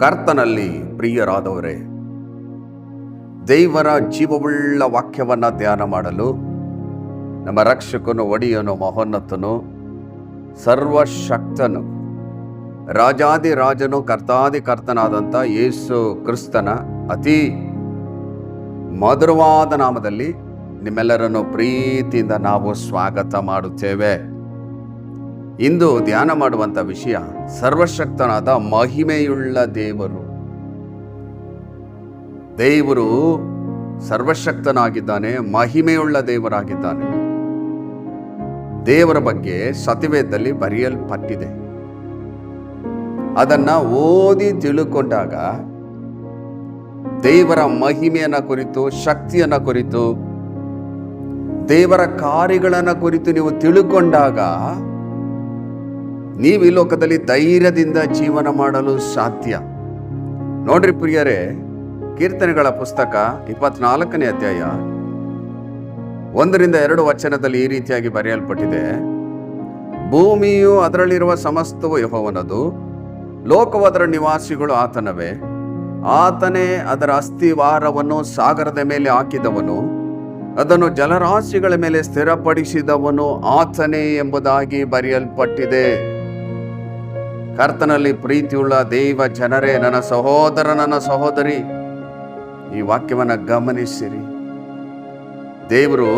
ಕರ್ತನಲ್ಲಿ ಪ್ರಿಯರಾದವರೇ, ದೇವರ ಜೀವವುಳ್ಳ ವಾಕ್ಯವನ್ನು ಧ್ಯಾನ ಮಾಡಲು ನಮ್ಮ ರಕ್ಷಕನು, ಒಡೆಯನು, ಮಹೋನ್ನತನು, ಸರ್ವಶಕ್ತನು, ರಾಜಾದಿರಾಜನು, ಕರ್ತನಾದಂಥ ಯೇಸು ಕ್ರಿಸ್ತನ ಅತಿ ಮಧುರವಾದ ನಾಮದಲ್ಲಿ ನಿಮ್ಮೆಲ್ಲರನ್ನು ಪ್ರೀತಿಯಿಂದ ನಾವು ಸ್ವಾಗತ ಮಾಡುತ್ತೇವೆ. ಇಂದು ಧ್ಯಾನ ಮಾಡುವಂಥ ವಿಷಯ ಸರ್ವಶಕ್ತನಾದ ಮಹಿಮೆಯುಳ್ಳ ದೇವರು. ದೇವರು ಸರ್ವಶಕ್ತನಾಗಿದ್ದಾನೆ, ಮಹಿಮೆಯುಳ್ಳ ದೇವರಾಗಿದ್ದಾನೆ. ದೇವರ ಬಗ್ಗೆ ಸತ್ಯವೇದದಲ್ಲಿ ಬರೆಯಲ್ಪಟ್ಟಿದೆ. ಅದನ್ನ ಓದಿ ತಿಳುಕೊಂಡಾಗ ದೇವರ ಮಹಿಮೆಯನ್ನ ಕುರಿತು, ಶಕ್ತಿಯನ್ನ ಕುರಿತು, ದೇವರ ಕಾರ್ಯಗಳನ್ನ ಕುರಿತು ನೀವು ತಿಳುಕೊಂಡಾಗ ನೀವು ಈ ಲೋಕದಲ್ಲಿ ಧೈರ್ಯದಿಂದ ಜೀವನ ಮಾಡಲು ಸಾಧ್ಯ. ನೋಡ್ರಿ ಪ್ರಿಯರೇ, ಕೀರ್ತನೆಗಳ ಪುಸ್ತಕ 24ನೇ ಅಧ್ಯಾಯ 1-2 ವಚನದಲ್ಲಿ ಈ ರೀತಿಯಾಗಿ ಬರೆಯಲ್ಪಟ್ಟಿದೆ. ಭೂಮಿಯು ಅದರಲ್ಲಿರುವ ಸಮಸ್ತವು ಯೆಹೋವನದು, ಲೋಕವು ಅದರ ನಿವಾಸಿಗಳು ಆತನವೇ. ಆತನೇ ಅದರ ಅಸ್ಥಿವಾರವನ್ನು ಸಾಗರದ ಮೇಲೆ ಹಾಕಿದವನು, ಅದನ್ನು ಜಲರಾಶಿಗಳ ಮೇಲೆ ಸ್ಥಿರಪಡಿಸಿದವನು ಆತನೇ ಎಂಬುದಾಗಿ ಬರೆಯಲ್ಪಟ್ಟಿದೆ. ಕರ್ತನಲ್ಲಿ ಪ್ರೀತಿಯುಳ್ಳ ದೈವ ಜನರೇ, ನನ್ನ ಸಹೋದರ, ನನ್ನ ಸಹೋದರಿ, ಈ ವಾಕ್ಯವನ್ನು ಗಮನಿಸಿರಿ. ದೇವರು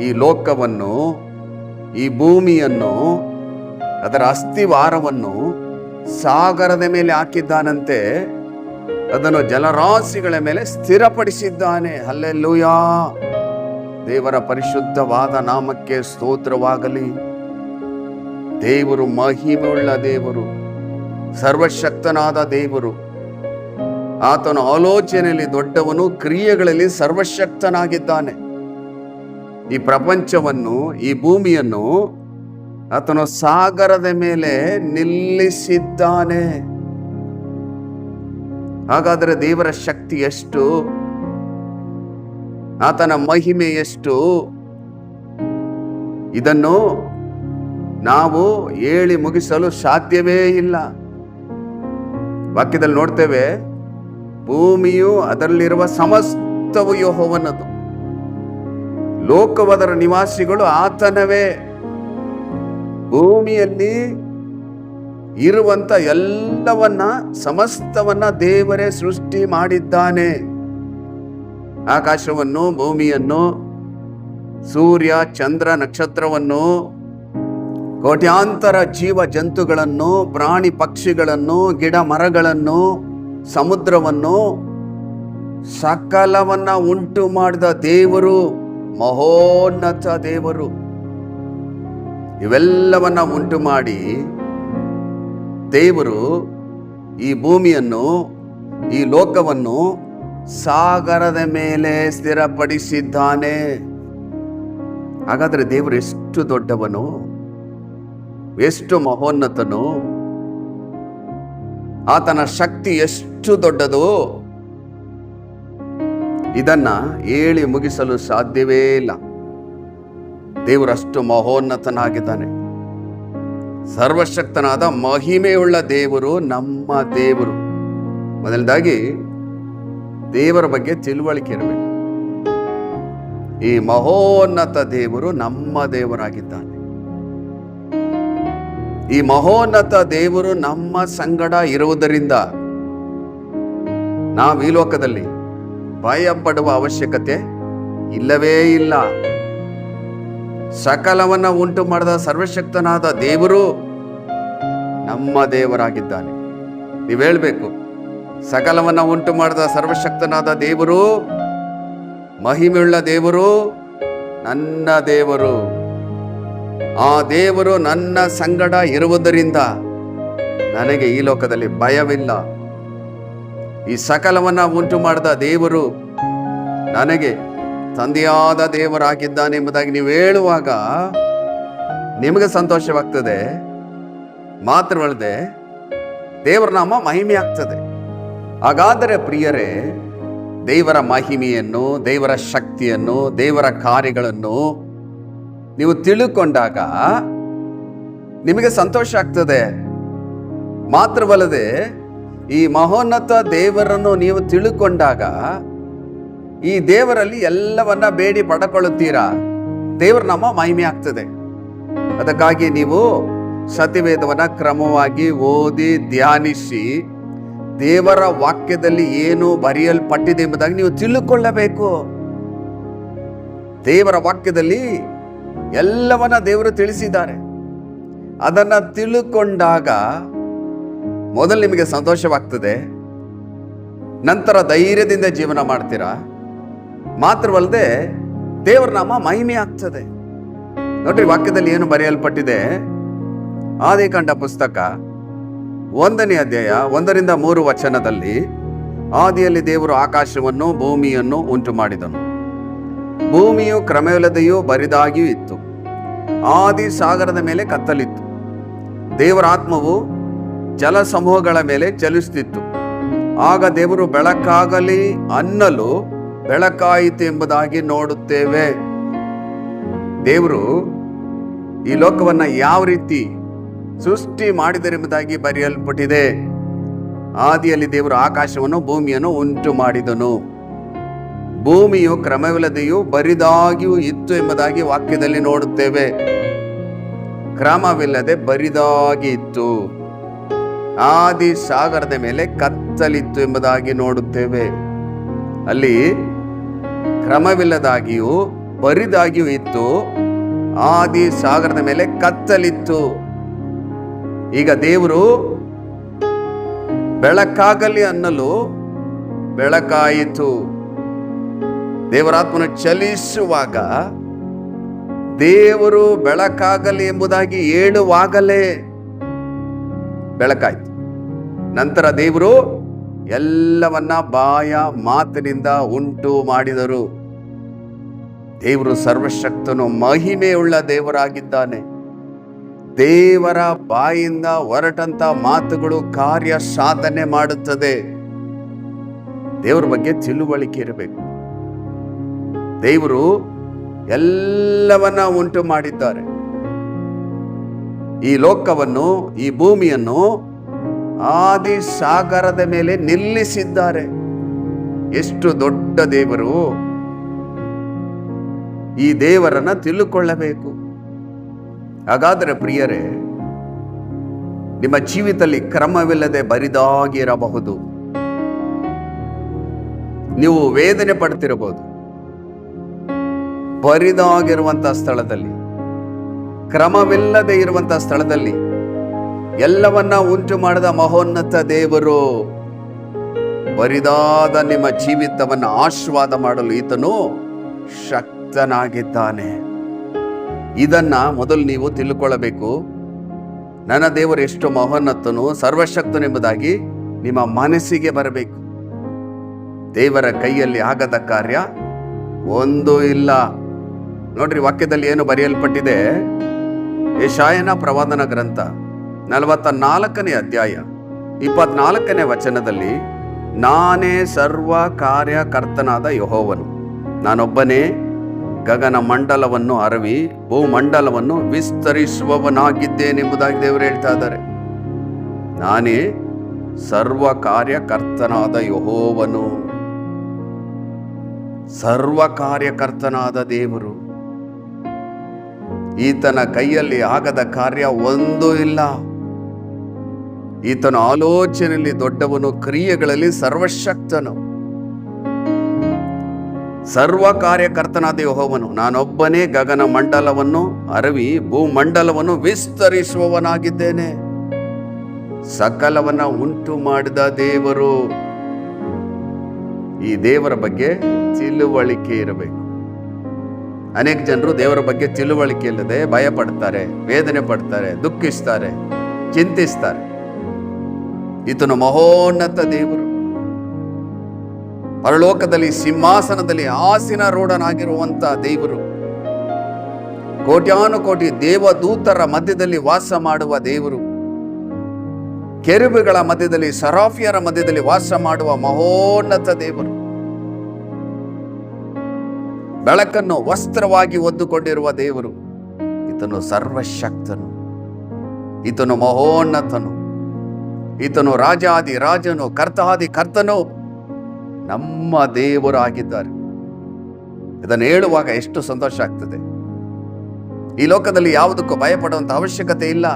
ಈ ಲೋಕವನ್ನು, ಈ ಭೂಮಿಯನ್ನು, ಅದರ ಅಸ್ಥಿವಾರವನ್ನು ಸಾಗರದ ಮೇಲೆ ಹಾಕಿದ್ದಾನಂತೆ, ಅದನ್ನು ಜಲರಾಶಿಗಳ ಮೇಲೆ ಸ್ಥಿರಪಡಿಸಿದ್ದಾನೆ. ಹಲ್ಲೆಲೂಯಾ! ದೇವರ ಪರಿಶುದ್ಧವಾದ ನಾಮಕ್ಕೆ ಸ್ತೋತ್ರವಾಗಲಿ. ದೇವರು ಮಹಿಮೆಯುಳ್ಳ ದೇವರು, ಸರ್ವಶಕ್ತನಾದ ದೇವರು. ಆತನ ಆಲೋಚನೆಯಲ್ಲಿ ದೊಡ್ಡವನು, ಕ್ರಿಯೆಗಳಲ್ಲಿ ಸರ್ವಶಕ್ತನಾಗಿದ್ದಾನೆ. ಈ ಪ್ರಪಂಚವನ್ನು, ಈ ಭೂಮಿಯನ್ನು ಆತನು ಸಾಗರದ ಮೇಲೆ ನಿಲ್ಲಿಸಿದ್ದಾನೆ. ಹಾಗಾದರೆ ದೇವರ ಶಕ್ತಿ ಎಷ್ಟು, ಆತನ ಮಹಿಮೆ ಎಷ್ಟು, ಇದನ್ನು ನಾವು ಹೇಳಿ ಮುಗಿಸಲು ಸಾಧ್ಯವೇ ಇಲ್ಲ. ವಾಕ್ಯದಲ್ಲಿ ನೋಡ್ತೇವೆ, ಭೂಮಿಯು ಅದರಲ್ಲಿರುವ ಸಮಸ್ತವು ಯೆಹೋವನದು, ಲೋಕವದರ ನಿವಾಸಿಗಳು ಆತನವೇ. ಭೂಮಿಯಲ್ಲಿ ಇರುವಂತ ಎಲ್ಲವನ್ನ, ಸಮಸ್ತವನ್ನ ದೇವರೇ ಸೃಷ್ಟಿ ಮಾಡಿದ್ದಾನೆ. ಆಕಾಶವನ್ನು, ಭೂಮಿಯನ್ನು, ಸೂರ್ಯ, ಚಂದ್ರ, ನಕ್ಷತ್ರವನ್ನು, ಕೋಟ್ಯಾಂತರ ಜೀವ ಜಂತುಗಳನ್ನು, ಪ್ರಾಣಿ ಪಕ್ಷಿಗಳನ್ನು, ಗಿಡ ಮರಗಳನ್ನು, ಸಮುದ್ರವನ್ನು, ಸಕಲವನ್ನ ಉಂಟು ಮಾಡಿದ ದೇವರು ಮಹೋನ್ನತ ದೇವರು. ಇವೆಲ್ಲವನ್ನ ಉಂಟು ಮಾಡಿ ದೇವರು ಈ ಭೂಮಿಯನ್ನು, ಈ ಲೋಕವನ್ನು ಸಾಗರದ ಮೇಲೆ ಸ್ಥಿರಪಡಿಸಿದ್ದಾನೆ. ಹಾಗಾದ್ರೆ ದೇವರು ಎಷ್ಟು ದೊಡ್ಡವನು, ಎಷ್ಟು ಮಹೋನ್ನತನು, ಆತನ ಶಕ್ತಿ ಎಷ್ಟು ದೊಡ್ಡದು, ಇದನ್ನ ಹೇಳಿ ಮುಗಿಸಲು ಸಾಧ್ಯವೇ ಇಲ್ಲ. ದೇವರಷ್ಟು ಮಹೋನ್ನತನಾಗಿದ್ದಾನೆ. ಸರ್ವಶಕ್ತನಾದ ಮಹಿಮೆಯುಳ್ಳ ದೇವರು ನಮ್ಮ ದೇವರು. ಮೊದಲನೇದಾಗಿ ದೇವರ ಬಗ್ಗೆ ತಿಳುವಳಿಕೆ ಇರಬೇಕು. ಈ ಮಹೋನ್ನತ ದೇವರು ನಮ್ಮ ದೇವರಾಗಿದ್ದಾನೆ. ಈ ಮಹೋನ್ನತ ದೇವರು ನಮ್ಮ ಸಂಗಡ ಇರುವುದರಿಂದ ನಾವು ಈ ಲೋಕದಲ್ಲಿ ಭಯ ಪಡುವ ಅವಶ್ಯಕತೆ ಇಲ್ಲವೇ ಇಲ್ಲ. ಸಕಲವನ್ನ ಉಂಟು ಮಾಡಿದ ಸರ್ವಶಕ್ತನಾದ ದೇವರು ನಮ್ಮ ದೇವರಾಗಿದ್ದಾನೆ. ನೀವು ಹೇಳ್ಬೇಕು, ಸಕಲವನ್ನ ಉಂಟು ಮಾಡಿದ ಸರ್ವಶಕ್ತನಾದ ದೇವರು, ಮಹಿಮೆಯುಳ್ಳ ದೇವರು ನನ್ನ ದೇವರು. ಆ ದೇವರು ನನ್ನ ಸಂಗಡ ಇರುವುದರಿಂದ ನನಗೆ ಈ ಲೋಕದಲ್ಲಿ ಭಯವಿಲ್ಲ. ಈ ಸಕಲವನ್ನ ಉಂಟು ಮಾಡಿದ ದೇವರು ನನಗೆ ತಂದೆಯಾದ ದೇವರಾಗಿದ್ದಾನೆ ಎಂಬುದಾಗಿ ನೀವು ಹೇಳುವಾಗ ನಿಮಗೆ ಸಂತೋಷವಾಗ್ತದೆ. ಮಾತ್ರವಲ್ಲದೆ ದೇವರ ನಾಮ ಮಹಿಮೆ ಆಗ್ತದೆ. ಹಾಗಾದರೆ ಪ್ರಿಯರೇ, ದೇವರ ಮಹಿಮೆಯನ್ನು, ದೇವರ ಶಕ್ತಿಯನ್ನು, ದೇವರ ಕಾರ್ಯಗಳನ್ನು ನೀವು ತಿಳುಕೊಂಡಾಗ ನಿಮಗೆ ಸಂತೋಷ ಆಗ್ತದೆ. ಮಾತ್ರವಲ್ಲದೆ ಈ ಮಹೋನ್ನತ ದೇವರನ್ನು ನೀವು ತಿಳುಕೊಂಡಾಗ ಈ ದೇವರಲ್ಲಿ ಎಲ್ಲವನ್ನ ಬೇಡಿ ಪಡ್ಕೊಳ್ಳುತ್ತೀರಾ, ದೇವರ ನಾಮ ಮಹಿಮೆ ಆಗ್ತದೆ. ಅದಕ್ಕಾಗಿ ನೀವು ಸತ್ಯವೇದವನ್ನ ಕ್ರಮವಾಗಿ ಓದಿ ಧ್ಯಾನಿಸಿ ದೇವರ ವಾಕ್ಯದಲ್ಲಿ ಏನು ಬರೆಯಲ್ಪಟ್ಟಿದೆ ಎಂಬುದಾಗಿ ನೀವು ತಿಳುಕೊಳ್ಳಬೇಕು. ದೇವರ ವಾಕ್ಯದಲ್ಲಿ ಎಲ್ಲವನ್ನ ದೇವರು ತಿಳಿಸಿದ್ದಾರೆ. ಅದನ್ನ ತಿಳುಕೊಂಡಾಗ ಮೊದಲು ನಿಮಗೆ ಸಂತೋಷವಾಗ್ತದೆ, ನಂತರ ಧೈರ್ಯದಿಂದ ಜೀವನ ಮಾಡ್ತೀರಾ. ಮಾತ್ರವಲ್ಲದೆ ದೇವರ ನಾಮ ಮಹಿಮೆ ಆಗ್ತದೆ. ನೋಡ್ರಿ, ವಾಕ್ಯದಲ್ಲಿ ಏನು ಬರೆಯಲ್ಪಟ್ಟಿದೆ? ಆದಿಕಾಂಡ ಪುಸ್ತಕ 1ನೇ ಅಧ್ಯಾಯ 1-3 ವಚನದಲ್ಲಿ, ಆದಿಯಲ್ಲಿ ದೇವರು ಆಕಾಶವನ್ನು ಭೂಮಿಯನ್ನು ಉಂಟು ಮಾಡಿದನು. ಭೂಮಿಯು ಕ್ರಮವಿಲ್ಲದೆಯೂ ಬರಿದಾಗಿಯೂ ಇತ್ತು. ಆದಿ ಸಾಗರದ ಮೇಲೆ ಕತ್ತಲಿತ್ತು. ದೇವರ ಆತ್ಮವು ಜಲ ಸಮೂಹಗಳ ಮೇಲೆ ಚಲಿಸುತ್ತಿತ್ತು. ಆಗ ದೇವರು ಬೆಳಕಾಗಲಿ ಅನ್ನಲು ಬೆಳಕಾಯಿತು ಎಂಬುದಾಗಿ ನೋಡುತ್ತೇವೆ. ದೇವರು ಈ ಲೋಕವನ್ನ ಯಾವ ರೀತಿ ಸೃಷ್ಟಿ ಮಾಡಿದರೆಂಬುದಾಗಿ ಬರೆಯಲ್ಪಟ್ಟಿದೆ. ಆದಿಯಲ್ಲಿ ದೇವರು ಆಕಾಶವನ್ನು ಭೂಮಿಯನ್ನು ಉಂಟು ಮಾಡಿದನು. ಭೂಮಿಯು ಕ್ರಮವಿಲ್ಲದೆಯೂ ಬರಿದಾಗಿಯೂ ಇತ್ತು ಎಂಬುದಾಗಿ ವಾಕ್ಯದಲ್ಲಿ ನೋಡುತ್ತೇವೆ. ಕ್ರಮವಿಲ್ಲದೆ ಬರಿದಾಗಿ ಇತ್ತು. ಆದಿ ಸಾಗರದ ಮೇಲೆ ಕತ್ತಲಿತ್ತು ಎಂಬುದಾಗಿ ನೋಡುತ್ತೇವೆ. ಅಲ್ಲಿ ಕ್ರಮವಿಲ್ಲದಾಗಿಯೂ ಬರಿದಾಗಿಯೂ ಇತ್ತು. ಆದಿ ಸಾಗರದ ಮೇಲೆ ಕತ್ತಲಿತ್ತು. ಈಗ ದೇವರು ಬೆಳಕಾಗಲಿ ಅನ್ನಲು ಬೆಳಕಾಯಿತು. ದೇವರಾತ್ಮನು ಚಲಿಸುವಾಗ ದೇವರು ಬೆಳಕಾಗಲಿ ಎಂಬುದಾಗಿ ಹೇಳುವಾಗಲೇ ಬೆಳಕಾಯಿತು. ನಂತರ ದೇವರು ಎಲ್ಲವನ್ನ ಬಾಯ ಮಾತಿನಿಂದ ಉಂಟು ಮಾಡಿದರು. ದೇವರು ಸರ್ವಶಕ್ತನು, ಮಹಿಮೆಯುಳ್ಳ ದೇವರಾಗಿದ್ದಾನೆ. ದೇವರ ಬಾಯಿಂದ ಹೊರಟಂತ ಮಾತುಗಳು ಕಾರ್ಯ ಸಾಧನೆ ಮಾಡುತ್ತದೆ. ದೇವರ ಬಗ್ಗೆ ತಿಳುವಳಿಕೆ ಇರಬೇಕು. ದೇವರು ಎಲ್ಲವನ್ನ ಉಂಟು ಮಾಡಿದ್ದಾರೆ. ಈ ಲೋಕವನ್ನು, ಈ ಭೂಮಿಯನ್ನು ಆದಿ ಸಾಗರದ ಮೇಲೆ ನಿಲ್ಲಿಸಿದ್ದಾರೆ. ಎಷ್ಟು ದೊಡ್ಡ ದೇವರು! ಈ ದೇವರನ್ನ ತಿಳುಕೊಳ್ಳಬೇಕು. ಹಾಗಾದರೆ ಪ್ರಿಯರೇ, ನಿಮ್ಮ ಜೀವಿತದಲ್ಲಿ ಕ್ರಮವಿಲ್ಲದೆ ಬರಿದಾಗಿರಬಹುದು. ನೀವು ವೇದನೆ ಪಡ್ತಿರಬಹುದು. ಬರಿದಾಗಿರುವಂತಹ ಸ್ಥಳದಲ್ಲಿ, ಕ್ರಮವಿಲ್ಲದೆ ಇರುವಂತಹ ಸ್ಥಳದಲ್ಲಿ ಎಲ್ಲವನ್ನ ಉಂಟು ಮಾಡಿದ ಮಹೋನ್ನತ ದೇವರು ಬರಿದಾದ ನಿಮ್ಮ ಜೀವಿತವನ್ನು ಆಶೀರ್ವಾದ ಮಾಡಲು ಈತನು ಶಕ್ತನಾಗಿದ್ದಾನೆ. ಇದನ್ನ ಮೊದಲು ನೀವು ತಿಳ್ಕೊಳ್ಳಬೇಕು. ನನ್ನ ದೇವರು ಎಷ್ಟು ಮಹೋನ್ನತನು, ಸರ್ವಶಕ್ತನೆಂಬುದಾಗಿ ನಿಮ್ಮ ಮನಸ್ಸಿಗೆ ಬರಬೇಕು. ದೇವರ ಕೈಯಲ್ಲಿ ಆಗದ ಕಾರ್ಯ ಒಂದೂ ಇಲ್ಲ. ನೋಡ್ರಿ, ವಾಕ್ಯದಲ್ಲಿ ಏನು ಬರೆಯಲ್ಪಟ್ಟಿದೆ? ಯೆಶಾಯನ ಪ್ರವಾದನ ಗ್ರಂಥ 44ನೇ ಅಧ್ಯಾಯ 24ನೇ ವಚನದಲ್ಲಿ, ನಾನೇ ಸರ್ವ ಕಾರ್ಯಕರ್ತನಾದ ಯೆಹೋವನು, ನಾನೊಬ್ಬನೇ ಗಗನ ಮಂಡಲವನ್ನು ಅರವಿ ಭೂಮಂಡಲವನ್ನು ವಿಸ್ತರಿಸುವವನಾಗಿದ್ದೇನೆಂಬುದಾಗಿ ದೇವರು ಹೇಳ್ತಾ ಇದ್ದಾರೆ. ನಾನೇ ಸರ್ವ ಕಾರ್ಯಕರ್ತನಾದ ಯೆಹೋವನು. ಸರ್ವ ಕಾರ್ಯಕರ್ತನಾದ ದೇವರು. ಈತನ ಕೈಯಲ್ಲಿ ಆಗದ ಕಾರ್ಯ ಒಂದೂ ಇಲ್ಲ. ಈತನ ಆಲೋಚನೆಯಲ್ಲಿ ದೊಡ್ಡವನು, ಕ್ರಿಯೆಗಳಲ್ಲಿ ಸರ್ವಶಕ್ತನು. ಸರ್ವ ಕಾರ್ಯಕರ್ತನಾದ ಯೆಹೋವನು, ನಾನೊಬ್ಬನೇ ಗಗನ ಮಂಡಲವನ್ನು ಅರವಿ ಭೂಮಂಡಲವನ್ನು ವಿಸ್ತರಿಸುವವನಾಗಿದ್ದೇನೆ. ಸಕಲವನ್ನ ಉಂಟು ಮಾಡಿದ ದೇವರು. ಈ ದೇವರ ಬಗ್ಗೆ ತಿಳುವಳಿಕೆ ಇರಬೇಕು. ಅನೇಕ ಜನರು ದೇವರ ಬಗ್ಗೆ ತಿಳುವಳಿಕೆ ಇಲ್ಲದೆ ಭಯ ಪಡ್ತಾರೆ, ವೇದನೆ ಪಡ್ತಾರೆ, ದುಃಖಿಸ್ತಾರೆ, ಚಿಂತಿಸ್ತಾರೆ. ಈತನು ಮಹೋನ್ನತ ದೇವರು. ಪರಲೋಕದಲ್ಲಿ ಸಿಂಹಾಸನದಲ್ಲಿ ಆಸೀನಾರೂಢನಾಗಿರುವಂತ ದೇವರು. ಕೋಟ್ಯಾನುಕೋಟಿ ದೇವದೂತರ ಮಧ್ಯದಲ್ಲಿ ವಾಸ ಮಾಡುವ ದೇವರು. ಕೆರೂಬಿಗಳ ಮಧ್ಯದಲ್ಲಿ, ಸರಾಫಿಯರ ಮಧ್ಯದಲ್ಲಿ ವಾಸ ಮಾಡುವ ಮಹೋನ್ನತ ದೇವರು. ಬೆಳಕನ್ನು ವಸ್ತ್ರವಾಗಿ ಹೊದ್ದುಕೊಂಡಿರುವ ದೇವರು. ಈತನು ಸರ್ವಶಕ್ತನು, ಈತನು ಮಹೋನ್ನತನು, ಈತನು ರಾಜಾದಿ ರಾಜನು, ಕರ್ತಾದಿ ಕರ್ತನು, ನಮ್ಮ ದೇವರು ಆಗಿದ್ದಾರೆ. ಇದನ್ನು ಹೇಳುವಾಗ ಎಷ್ಟು ಸಂತೋಷ ಆಗ್ತದೆ. ಈ ಲೋಕದಲ್ಲಿ ಯಾವುದಕ್ಕೂ ಭಯಪಡುವಂತ ಅವಶ್ಯಕತೆ ಇಲ್ಲ.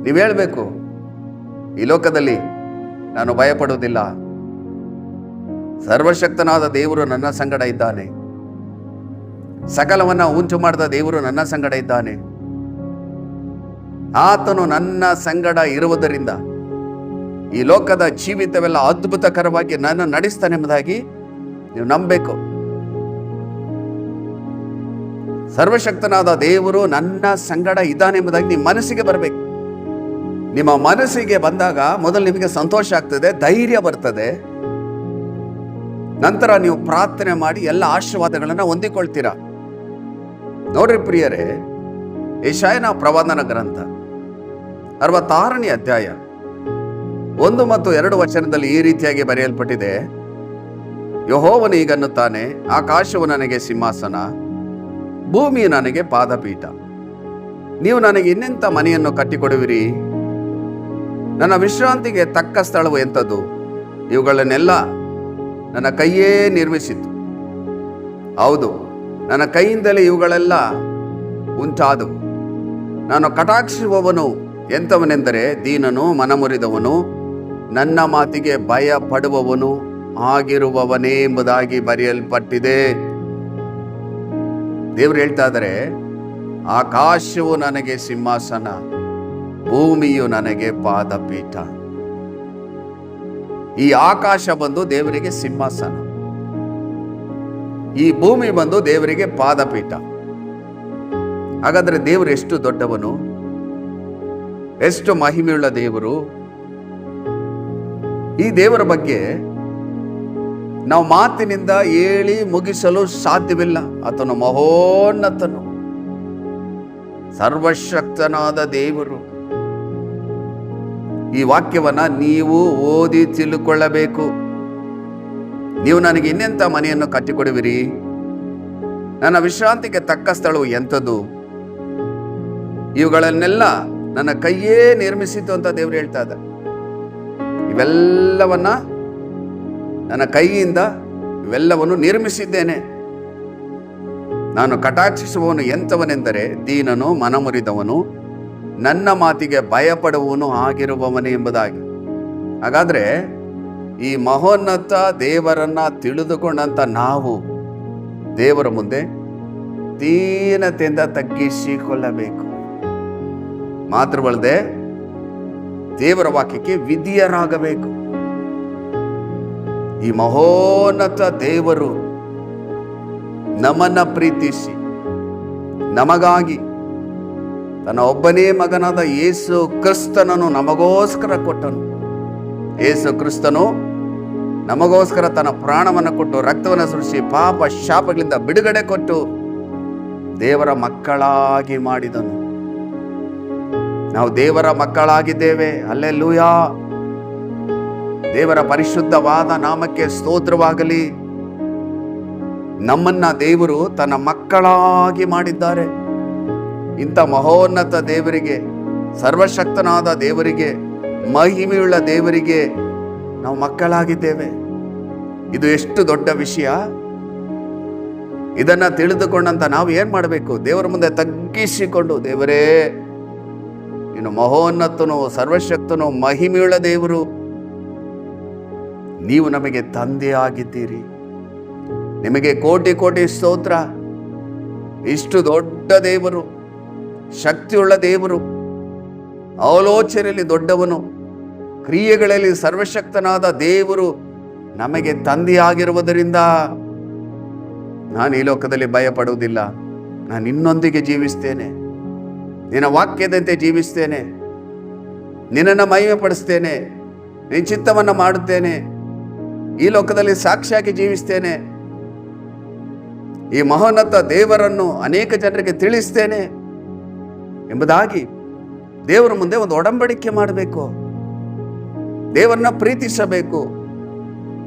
ನೀವು ಹೇಳಬೇಕು, ಈ ಲೋಕದಲ್ಲಿ ನಾನು ಭಯಪಡುವುದಿಲ್ಲ, ಸರ್ವಶಕ್ತನಾದ ದೇವರು ನನ್ನ ಸಂಗಡ ಇದ್ದಾನೆ, ಸಕಲವನ್ನ ಉಂಟು ಮಾಡಿದ ದೇವರು ನನ್ನ ಸಂಗಡ ಇದ್ದಾನೆ, ಆತನು ನನ್ನ ಸಂಗಡ ಇರುವುದರಿಂದ ಈ ಲೋಕದ ಜೀವಿತವೆಲ್ಲ ಅದ್ಭುತಕರವಾಗಿ ನನ್ನ ನಡೆಸ್ತಾನೆ ಎಂಬುದಾಗಿ ನೀವು ನಂಬಬೇಕು. ಸರ್ವಶಕ್ತನಾದ ದೇವರು ನನ್ನ ಸಂಗಡ ಇದ್ದಾನೆ ಎಂಬುದಾಗಿ ನಿಮ್ಮ ಮನಸ್ಸಿಗೆ ಬರಬೇಕು. ನಿಮ್ಮ ಮನಸ್ಸಿಗೆ ಬಂದಾಗ ಮೊದಲು ನಿಮಗೆ ಸಂತೋಷ ಆಗ್ತದೆ, ಧೈರ್ಯ ಬರ್ತದೆ. ನಂತರ ನೀವು ಪ್ರಾರ್ಥನೆ ಮಾಡಿ ಎಲ್ಲ ಆಶೀರ್ವಾದಗಳನ್ನು ಹೊಂದಿಕೊಳ್ತೀರಾ. ನೋಡ್ರಿ ಪ್ರಿಯರೇ, ಯೆಶಾಯನ ಪ್ರವಾದನ ಗ್ರಂಥ 66ನೇ ಅಧ್ಯಾಯ 1 ಮತ್ತು 2 ವಚನದಲ್ಲಿ ಈ ರೀತಿಯಾಗಿ ಬರೆಯಲ್ಪಟ್ಟಿದೆ. ಯೆಹೋವನು ಹೀಗನ್ನುತ್ತಾನೆ, ಆಕಾಶವು ನನಗೆ ಸಿಂಹಾಸನ, ಭೂಮಿಯು ನನಗೆ ಪಾದಪೀಠ. ನೀವು ನನಗೆ ಇನ್ನೆಂಥ ಮನೆಯನ್ನು ಕಟ್ಟಿಕೊಡುವಿರಿ? ನನ್ನ ವಿಶ್ರಾಂತಿಗೆ ತಕ್ಕ ಸ್ಥಳವು ಎಂಥದ್ದು? ಇವುಗಳನ್ನೆಲ್ಲ ನನ್ನ ಕೈಯೇ ನಿರ್ಮಿಸಿತು. ಹೌದು, ನನ್ನ ಕೈಯಿಂದಲೇ ಇವುಗಳೆಲ್ಲ ಉಂಟಾದವು. ನಾನು ಕಟಾಕ್ಷಿಸುವವನು ಎಂಥವನೆಂದರೆ ದೀನನು, ಮನಮುರಿದವನು, ನನ್ನ ಮಾತಿಗೆ ಭಯ ಪಡುವವನು ಆಗಿರುವವನೇ ಎಂಬುದಾಗಿ ಬರೆಯಲ್ಪಟ್ಟಿದೆ. ದೇವರು ಹೇಳ್ತಾ ಇದ್ದಾರೆ, ಆಕಾಶವು ನನಗೆ ಸಿಂಹಾಸನ, ಭೂಮಿಯು ನನಗೆ ಪಾದಪೀಠ. ಈ ಆಕಾಶ ಬಂದು ದೇವರಿಗೆ ಸಿಂಹಾಸನ, ಈ ಭೂಮಿ ಬಂದು ದೇವರಿಗೆ ಪಾದಪೀಠ. ಹಾಗಾದ್ರೆ ದೇವರು ಎಷ್ಟು ದೊಡ್ಡವನು, ಎಷ್ಟು ಮಹಿಮೆಯುಳ್ಳ ದೇವರು. ಈ ದೇವರ ಬಗ್ಗೆ ನಾವು ಮಾತಿನಿಂದ ಹೇಳಿ ಮುಗಿಸಲು ಸಾಧ್ಯವಿಲ್ಲ. ಆತನು ಮಹೋನ್ನತನು, ಸರ್ವಶಕ್ತನಾದ ದೇವರು. ಈ ವಾಕ್ಯವನ್ನ ನೀವು ಓದಿ ತಿಳ್ಕೊಳ್ಳಬೇಕು. ನೀವು ನನಗೆ ಇನ್ನೆಂಥ ಮನೆಯನ್ನು ಕಟ್ಟಿಕೊಡುವಿರಿ? ನನ್ನ ವಿಶ್ರಾಂತಿಗೆ ತಕ್ಕ ಸ್ಥಳವು ಎಂಥದ್ದು? ಇವುಗಳನ್ನೆಲ್ಲ ನನ್ನ ಕೈಯೇ ನಿರ್ಮಿಸಿತು ಅಂತ ದೇವರು ಹೇಳ್ತಾ ಇದ್ದಾರೆ. ಇವೆಲ್ಲವನ್ನ ನನ್ನ ಕೈಯಿಂದ ಇವೆಲ್ಲವನ್ನು ನಿರ್ಮಿಸಿದ್ದೇನೆ. ನಾನು ಕಟಾಕ್ಷಿಸುವವನು ಎಂಥವನೆಂದರೆ ದೀನನು, ಮನಮುರಿದವನು, ನನ್ನ ಮಾತಿಗೆ ಭಯಪಡುವವನು ಆಗಿರುವವನೇ ಎಂಬುದಾಗಿ. ಹಾಗಾದ್ರೆ ಈ ಮಹೋನ್ನತ ದೇವರನ್ನ ತಿಳಿದುಕೊಂಡಂತ ನಾವು ದೇವರ ಮುಂದೆ ದೀನತೆಯಿಂದ ತಗ್ಗಿಸಿಕೊಳ್ಳಬೇಕು. ಮಾತ್ರವಲ್ಲದೆ ದೇವರ ವಾಕ್ಯಕ್ಕೆ ವಿಧಿಯರಾಗಬೇಕು. ಈ ಮಹೋನ್ನತ ದೇವರು ನಮ್ಮನ್ನ ಪ್ರೀತಿಸಿ ನಮಗಾಗಿ ತನ್ನ ಒಬ್ಬನೇ ಮಗನಾದ ಯೇಸು ಕ್ರಿಸ್ತನನ್ನು ನಮಗೋಸ್ಕರ ಕೊಟ್ಟನು. ಯೇಸು ಕ್ರಿಸ್ತನು ನಮಗೋಸ್ಕರ ತನ್ನ ಪ್ರಾಣವನ್ನು ಕೊಟ್ಟು, ರಕ್ತವನ್ನು ಸುರಿಸಿ, ಪಾಪ ಶಾಪಗಳಿಂದ ಬಿಡುಗಡೆ ಕೊಟ್ಟು ದೇವರ ಮಕ್ಕಳಾಗಿ ಮಾಡಿದನು. ನಾವು ದೇವರ ಮಕ್ಕಳಾಗಿದ್ದೇವೆ. ಹಲ್ಲೆಲೂಯಾ. ದೇವರ ಪರಿಶುದ್ಧವಾದ ನಾಮಕ್ಕೆ ಸ್ತೋತ್ರವಾಗಲಿ. ನಮ್ಮನ್ನ ದೇವರು ತನ್ನ ಮಕ್ಕಳಾಗಿ ಮಾಡಿದ್ದಾರೆ. ಇಂಥ ಮಹೋನ್ನತ ದೇವರಿಗೆ, ಸರ್ವಶಕ್ತನಾದ ದೇವರಿಗೆ, ಮಹಿಮೆಯುಳ್ಳ ದೇವರಿಗೆ ನಾವು ಮಕ್ಕಳಾಗಿದ್ದೇವೆ. ಇದು ಎಷ್ಟು ದೊಡ್ಡ ವಿಷಯ. ಇದನ್ನ ತಿಳಿದುಕೊಂಡಂತ ನಾವು ಏನ್ ಮಾಡಬೇಕು? ದೇವರ ಮುಂದೆ ತಗ್ಗಿಸಿಕೊಂಡು, ದೇವರೇ ನೀನು ಮಹೋನ್ನತನು, ಸರ್ವಶಕ್ತನು, ಮಹಿಮೆಯುಳ್ಳ ದೇವರು, ನೀವು ನಮಗೆ ತಂದೆ ಆಗಿದ್ದೀರಿ. ನಿಮಗೆ ಕೋಟಿ ಕೋಟಿ ಸ್ತೋತ್ರ. ಇಷ್ಟು ದೊಡ್ಡ ದೇವರು, ಶಕ್ತಿಯುಳ್ಳ ದೇವರು, ಆಲೋಚನೆಯಲ್ಲಿ ದೊಡ್ಡವನು, ಕ್ರಿಯೆಗಳಲ್ಲಿ ಸರ್ವಶಕ್ತನಾದ ದೇವರು ನಮಗೆ ತಂದೆಯಾಗಿರುವುದರಿಂದ ನಾನು ಈ ಲೋಕದಲ್ಲಿ ಭಯಪಡುವುದಿಲ್ಲ. ನಾನು ನಿನ್ನೊಂದಿಗೆ ಜೀವಿಸ್ತೇನೆ, ನಿನ್ನ ವಾಕ್ಯದಂತೆ ಜೀವಿಸ್ತೇನೆ, ನಿನ್ನನ್ನು ಮಹಿಮೆ ಪಡಿಸ್ತೇನೆ, ನಿನ್ನ ಚಿತ್ತವನ್ನು ಮಾಡುತ್ತೇನೆ, ಈ ಲೋಕದಲ್ಲಿ ಸಾಕ್ಷಿಯಾಗಿ ಜೀವಿಸ್ತೇನೆ, ಈ ಮಹೋನ್ನತ ದೇವರನ್ನು ಅನೇಕ ಜನರಿಗೆ ತಿಳಿಸ್ತೇನೆ ಎಂಬುದಾಗಿ ದೇವರ ಮುಂದೆ ಒಂದು ಒಡಂಬಡಿಕೆ ಮಾಡಬೇಕು. ದೇವರನ್ನ ಪ್ರೀತಿಸಬೇಕು,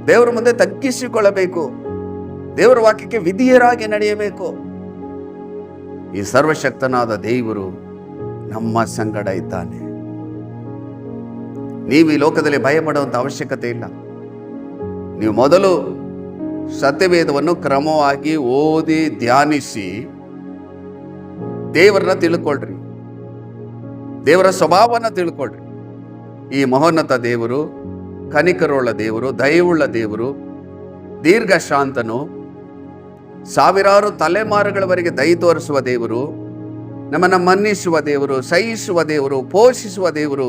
ದೇವರ ಮುಂದೆ ತಗ್ಗಿಸಿಕೊಳ್ಳಬೇಕು, ದೇವರ ವಾಕ್ಯಕ್ಕೆ ವಿಧಿಯರಾಗಿ ನಡೆಯಬೇಕು. ಈ ಸರ್ವಶಕ್ತನಾದ ದೇವರು ನಮ್ಮ ಸಂಗಡ ಇದ್ದಾನೆ. ನೀವು ಈ ಲೋಕದಲ್ಲಿ ಭಯ ಪಡುವಂಥ ಅವಶ್ಯಕತೆ ಇಲ್ಲ. ನೀವು ಮೊದಲು ಸತ್ಯವೇದವನ್ನು ಕ್ರಮವಾಗಿ ಓದಿ ಧ್ಯಾನಿಸಿ ದೇವರನ್ನ ತಿಳ್ಕೊಳ್ರಿ, ದೇವರ ಸ್ವಭಾವನ ತಿಳ್ಕೊಳ್ರಿ. ಈ ಮಹೋನ್ನತ ದೇವರು, ಕನಿಕರುಳ್ಳ ದೇವರು, ದಯವುಳ್ಳ ದೇವರು, ದೀರ್ಘ ಶಾಂತನು, ಸಾವಿರಾರು ತಲೆಮಾರುಗಳವರೆಗೆ ದಯ ತೋರಿಸುವ ದೇವರು, ನಮ್ಮನ್ನು ಮನ್ನಿಸುವ ದೇವರು, ಸಹಿಸುವ ದೇವರು, ಪೋಷಿಸುವ ದೇವರು,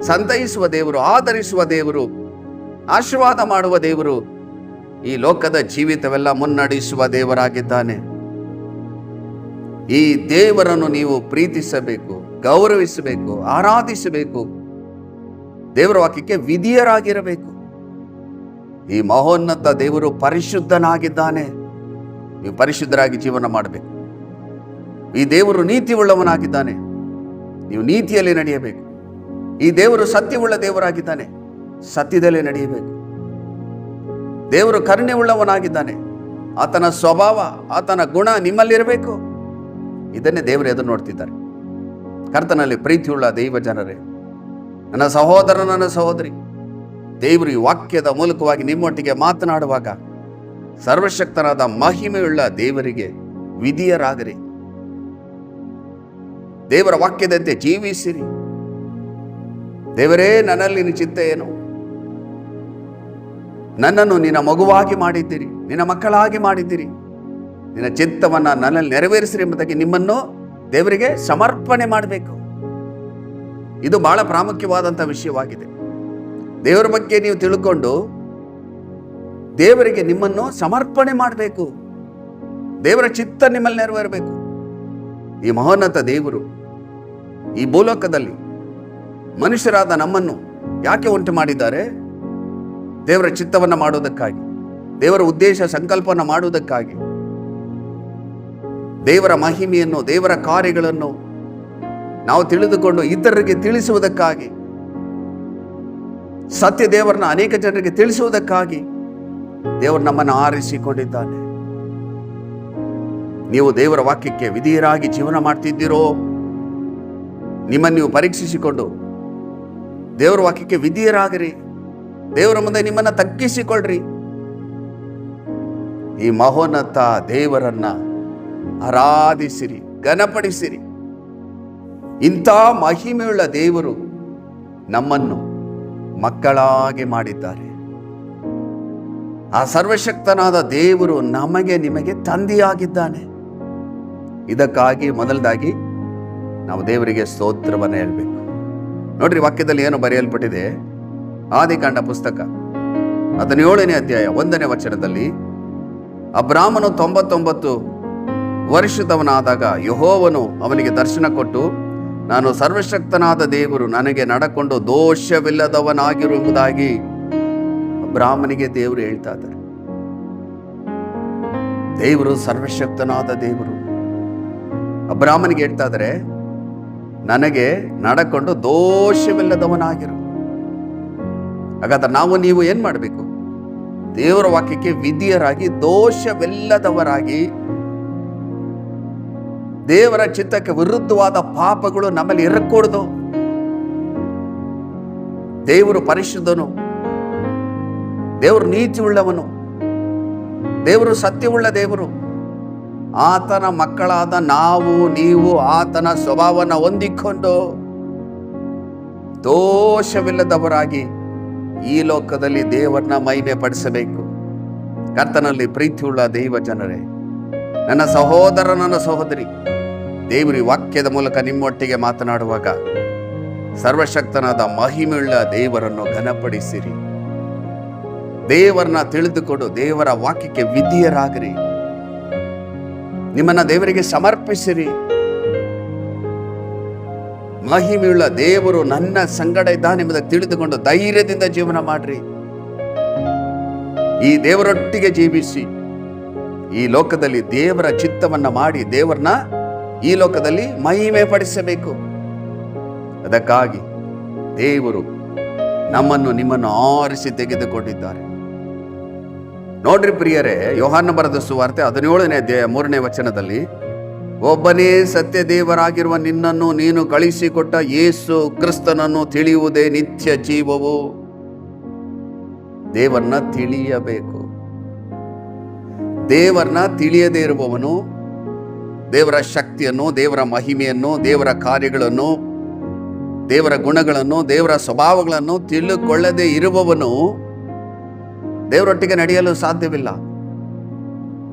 ಸಂತೈಸುವ ದೇವರು, ಆದರಿಸುವ ದೇವರು, ಆಶೀರ್ವಾದ ಮಾಡುವ ದೇವರು, ಈ ಲೋಕದ ಜೀವಿತವೆಲ್ಲ ಮುನ್ನಡೆಸುವ ದೇವರಾಗಿದ್ದಾನೆ. ಈ ದೇವರನ್ನು ನೀವು ಪ್ರೀತಿಸಬೇಕು, ಗೌರವಿಸಬೇಕು, ಆರಾಧಿಸಬೇಕು, ದೇವರ ವಾಕ್ಯಕ್ಕೆ ವಿಧಿಯರಾಗಿರಬೇಕು. ಈ ಮಹೋನ್ನತ ದೇವರು ಪರಿಶುದ್ಧನಾಗಿದ್ದಾನೆ. ನೀವು ಪರಿಶುದ್ಧರಾಗಿ ಜೀವನ ಮಾಡಬೇಕು. ಈ ದೇವರು ನೀತಿ ಉಳ್ಳವನಾಗಿದ್ದಾನೆ. ನೀವು ನೀತಿಯಲ್ಲಿ ನಡೆಯಬೇಕು. ಈ ದೇವರು ಸತ್ಯವುಳ್ಳ ದೇವರಾಗಿದ್ದಾನೆ. ಸತ್ಯದಲ್ಲಿ ನಡೆಯಬೇಕು. ದೇವರು ಕರುಣೆ ಉಳ್ಳವನಾಗಿದ್ದಾನೆ. ಆತನ ಸ್ವಭಾವ, ಆತನ ಗುಣ ನಿಮ್ಮಲ್ಲಿರಬೇಕು. ಇದನ್ನೇ ದೇವರು ಎದುರು ನೋಡ್ತಿದ್ದಾರೆ. ಕರ್ತನಲ್ಲಿ ಪ್ರೀತಿಯುಳ್ಳ ದೈವ ಜನರೇ, ನನ್ನ ಸಹೋದರ, ನನ್ನ ಸಹೋದರಿ, ದೇವರು ಈ ವಾಕ್ಯದ ಮೂಲಕವಾಗಿ ನಿಮ್ಮೊಟ್ಟಿಗೆ ಮಾತನಾಡುವಾಗ ಸರ್ವಶಕ್ತನಾದ ಮಹಿಮೆಯುಳ್ಳ ದೇವರಿಗೆ ವಿಧಿಯರಾಗರಿ. ದೇವರ ವಾಕ್ಯದಂತೆ ಜೀವಿಸಿರಿ. ದೇವರೇ, ನನ್ನಲ್ಲಿ ನಿನ್ನ ಚಿತ್ತ ಏನು? ನನ್ನನ್ನು ನಿನ್ನ ಮಗುವಾಗಿ ಮಾಡಿದ್ದೀರಿ, ನಿನ್ನ ಮಕ್ಕಳಾಗಿ ಮಾಡಿದ್ದೀರಿ. ನಿನ್ನ ಚಿತ್ತವನ್ನ ನನ್ನಲ್ಲಿ ನೆರವೇರಿಸಿರಿ ಎಂಬುದಾಗಿ ನಿಮ್ಮನ್ನು ದೇವರಿಗೆ ಸಮರ್ಪಣೆ ಮಾಡಬೇಕು. ಇದು ಬಹಳ ಪ್ರಾಮುಖ್ಯವಾದಂಥ ವಿಷಯವಾಗಿದೆ. ದೇವರ ಬಗ್ಗೆ ನೀವು ತಿಳ್ಕೊಂಡು ದೇವರಿಗೆ ನಿಮ್ಮನ್ನು ಸಮರ್ಪಣೆ ಮಾಡಬೇಕು. ದೇವರ ಚಿತ್ತ ನಿಮ್ಮಲ್ಲಿ ನೆರವೇರಬೇಕು. ಈ ಮಹೋನ್ನತ ದೇವರು ಈ ಭೂಲೋಕದಲ್ಲಿ ಮನುಷ್ಯರಾದ ನಮ್ಮನ್ನು ಯಾಕೆ ಉಂಟು ಮಾಡಿದ್ದಾರೆ? ದೇವರ ಚಿತ್ತವನ್ನು ಮಾಡುವುದಕ್ಕಾಗಿ, ದೇವರ ಉದ್ದೇಶ ಸಂಕಲ್ಪನ ಮಾಡುವುದಕ್ಕಾಗಿ, ದೇವರ ಮಹಿಮೆಯನ್ನು, ದೇವರ ಕಾರ್ಯಗಳನ್ನು ನಾವು ತಿಳಿದುಕೊಂಡು ಇತರರಿಗೆ ತಿಳಿಸುವುದಕ್ಕಾಗಿ, ಸತ್ಯ ದೇವರನ್ನ ಅನೇಕ ಜನರಿಗೆ ತಿಳಿಸುವುದಕ್ಕಾಗಿ ದೇವರು ನಮ್ಮನ್ನು ಆರಿಸಿಕೊಂಡಿದ್ದಾನೆ. ನೀವು ದೇವರ ವಾಕ್ಯಕ್ಕೆ ವಿಧೇಯರಾಗಿ ಜೀವನ ಮಾಡ್ತಿದ್ದೀರೋ? ನಿಮ್ಮನ್ನು ನೀವು ಪರೀಕ್ಷಿಸಿಕೊಂಡು ದೇವರ ವಾಕ್ಯಕ್ಕೆ ವಿಧೇಯರಾಗಿರಿ. ದೇವರ ಮುಂದೆ ನಿಮ್ಮನ್ನು ತಗ್ಗಿಸಿಕೊಳ್ಳ್ರಿ. ಈ ಮಹೋನ್ನತ ದೇವರನ್ನ ಆರಾಧಿಸಿರಿ, ಘನಪಡಿಸಿರಿ. ಇಂಥ ಮಹಿಮೆಯುಳ್ಳ ದೇವರು ನಮ್ಮನ್ನು ಮಕ್ಕಳಾಗಿ ಮಾಡಿದ್ದಾರೆ. ಆ ಸರ್ವಶಕ್ತನಾದ ದೇವರು ನಮಗೆ ನಿಮಗೆ ತಂದೆಯಾಗಿದ್ದಾನೆ. ಇದಕ್ಕಾಗಿ ಮೊದಲದಾಗಿ ನಾವು ದೇವರಿಗೆ ಸ್ತೋತ್ರವನ್ನು ಹೇಳಬೇಕು. ನೋಡ್ರಿ, ವಾಕ್ಯದಲ್ಲಿ ಏನು ಬರೆಯಲ್ಪಟ್ಟಿದೆ? ಆದಿಕಾಂಡ ಪುಸ್ತಕ 17ನೇ ಅಧ್ಯಾಯ 1ನೇ ವಚನದಲ್ಲಿ, ಅಬ್ರಾಮನು 99 ವರ್ಷದವನಾದಾಗ ಯೆಹೋವನು ಅವನಿಗೆ ದರ್ಶನ ಕೊಟ್ಟು, ನಾನು ಸರ್ವಶಕ್ತನಾದ ದೇವರು, ನನಗೆ ನಡಕೊಂಡು ದೋಷವಿಲ್ಲದವನಾಗಿರುವುದಾಗಿ ಅಬ್ರಾಮನಿಗೆ ದೇವರು ಹೇಳ್ತಾ ಇದ್ದಾರೆ. ದೇವರು ಸರ್ವಶಕ್ತನಾದ ದೇವರು. ಅಬ್ರಾಮನಿಗೆ ಹೇಳ್ತಾ ಇದ್ದಾರೆ, ನನಗೆ ನಡಕೊಂಡು ದೋಷವಿಲ್ಲದವನಾಗಿರು. ಹಾಗಾದ್ರೆ ನಾವು ನೀವು ಏನ್ ಮಾಡಬೇಕು? ದೇವರ ವಾಕ್ಯಕ್ಕೆ ವಿಧಿಯರಾಗಿ, ದೋಷವಿಲ್ಲದವರಾಗಿ, ದೇವರ ಚಿತ್ತಕ್ಕೆ ವಿರುದ್ಧವಾದ ಪಾಪಗಳು ನಮ್ಮಲ್ಲಿ ಇರಕೂಡದು. ದೇವರು ಪರಿಶುದ್ಧನು, ದೇವರು ನೀತಿ ಉಳ್ಳವನು, ದೇವರು ಸತ್ಯವುಳ್ಳ ದೇವರು. ಆತನ ಮಕ್ಕಳಾದ ನಾವು ನೀವು ಆತನ ಸ್ವಭಾವನ ಹೊಂದಿಕೊಂಡು ದೋಷವಿಲ್ಲದವರಾಗಿ ಈ ಲೋಕದಲ್ಲಿ ದೇವರನ್ನ ಮಹಿಮೆ ಪಡಿಸಬೇಕು. ಕರ್ತನಲ್ಲಿ ಪ್ರೀತಿಯುಳ್ಳ ದೈವ ಜನರೇ, ನನ್ನ ಸಹೋದರ, ನನ್ನ ಸಹೋದರಿ, ದೇವರ ವಾಕ್ಯದ ಮೂಲಕ ನಿಮ್ಮೊಟ್ಟಿಗೆ ಮಾತನಾಡುವಾಗ ಸರ್ವಶಕ್ತನಾದ ಮಹಿಮೆಯುಳ್ಳ ದೇವರನ್ನು ಘನಪಡಿಸಿರಿ. ದೇವರನ್ನ ತಿಳಿದುಕೊಂಡು ದೇವರ ವಾಕ್ಯಕ್ಕೆ ವಿಧಿಯರಾಗಿರಿ. ನಿಮ್ಮನ್ನ ದೇವರಿಗೆ ಸಮರ್ಪಿಸಿರಿ. ಮಹಿಮೆಯುಳ್ಳ ದೇವರು ನನ್ನ ಸಂಗಡ ಇದ್ದಾನೆಂಬುದನ್ನು ತಿಳಿದುಕೊಂಡು ಧೈರ್ಯದಿಂದ ಜೀವನ ಮಾಡ್ರಿ. ಈ ದೇವರೊಟ್ಟಿಗೆ ಜೀವಿಸಿ ಈ ಲೋಕದಲ್ಲಿ ದೇವರ ಚಿತ್ತವನ್ನ ಮಾಡಿ ದೇವರನ್ನ ಈ ಲೋಕದಲ್ಲಿ ಮಹಿಮೆ ಪಡಿಸಬೇಕು. ಅದಕ್ಕಾಗಿ ದೇವರು ನಮ್ಮನ್ನು ನಿಮ್ಮನ್ನು ಆರಿಸಿ ತೆಗೆದುಕೊಂಡಿದ್ದಾರೆ. ನೋಡ್ರಿ ಪ್ರಿಯರೇ, ಯೋಹಾನ ಬರೆದ ಸುವಾರ್ತೆ 17ನೇ ಅಧ್ಯಾಯ 3ನೇ ವಚನದಲ್ಲಿ ಒಬ್ಬನೇ ಸತ್ಯ ದೇವರಾಗಿರುವ ನಿನ್ನನ್ನು ನೀನು ಕಳಿಸಿಕೊಟ್ಟ ಯೇಸು ಕ್ರಿಸ್ತನನ್ನು ತಿಳಿಯುವುದೇ ನಿತ್ಯ ಜೀವವು. ದೇವರನ್ನ ತಿಳಿಯಬೇಕು. ದೇವರನ್ನ ತಿಳಿಯದೇ ಇರುವವನು ದೇವರ ಶಕ್ತಿಯನ್ನು, ದೇವರ ಮಹಿಮೆಯನ್ನು, ದೇವರ ಕಾರ್ಯಗಳನ್ನು, ದೇವರ ಗುಣಗಳನ್ನು, ದೇವರ ಸ್ವಭಾವಗಳನ್ನು ತಿಳಿದುಕೊಳ್ಳದೆ ಇರುವವನು ದೇವರೊಟ್ಟಿಗೆ ನಡೆಯಲು ಸಾಧ್ಯವಿಲ್ಲ.